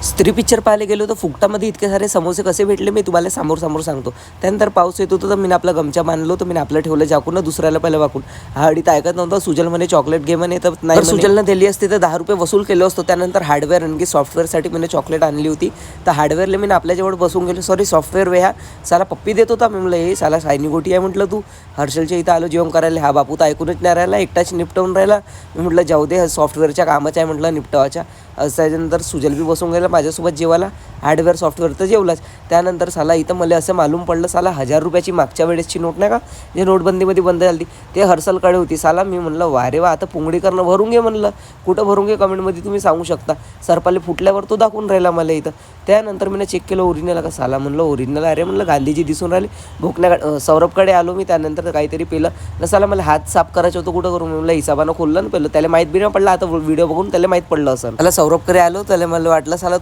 स्त्री पिक्चर पाहायला गेलो तर फुकटामध्ये इतके सारे समोसे कसे भेटले मी तुम्हाला समोर सांगतो. त्यानंतर पाऊस येत होता तर मी आपला गमछा बांधलो तर मी आपलं ठेवलं झाकून दुसऱ्याला पहिलं वाकून. हाडी तर ऐकत नव्हतं. सुजल म्हणे चॉकलेट घे म्हणे तर नाही, सुजलनं दिली असते तर 10 रुपये वसूल केलं असतो. त्यानंतर हार्डवेअर आणखी सॉफ्टवेअरसाठी मी चॉकलेट आणली होती. तर हार्डवेअरला मी आपल्याजवळ बसून गेलो. सॉरी सॉफ्टवेअर वे हा साला पप्पी देत होता. मी म्हटलं हे साला सायनी गोटी आहे म्हटलं तू. हर्षलच्या इथं आलो जेवण करायला. हा बापू तर ऐकूनच नाही राहिला, एकटाच निपटवून राहिला. मी म्हटलं जाऊ दे सॉफ्टवेअरच्या कामाचं आहे म्हटलं निपटवाच्या. त्याच्यानंतर सुजल बी बसून गेला माझ्यासोबत जेवायला. हार्डवेअर सॉफ्टवेअर तर जेवलाच. त्यानंतर साला इथं मला असं मालूम पडलं साला 1000 रुपयाची मागच्या वेळेसची नोट नाही का जे नोटबंदीमध्ये बंद झाली ते हर्षलकडे होती. साला मी म्हणलं वारे वा आता पुंगडी करणं भरून घे म्हणलं. कुठं भरून घे कमेंटमध्ये तुम्ही सांगू शकता. सरपाले फुटल्यावर तो दाखवून राहिला मला इथं. त्यानंतर मी चेक केलं ओरिजिनल का. साला म्हणलं ओरिजिनल अरे म्हणलं गांधीजी दिसून राहिले. भोकण्या सौरभकडे आलो मी. त्यानंतर काहीतरी पेलं न साला मला हात साफ करायचं होतं कुठं करून म्हणलं हिसाबानं खोललं ना पहिलं. त्याला माहीत बी नाही पडलं. आता व्हिडिओ बघून त्याला माहीत पडलं असं. मला सौरभकडे आलो त्याला मला वाटलं साला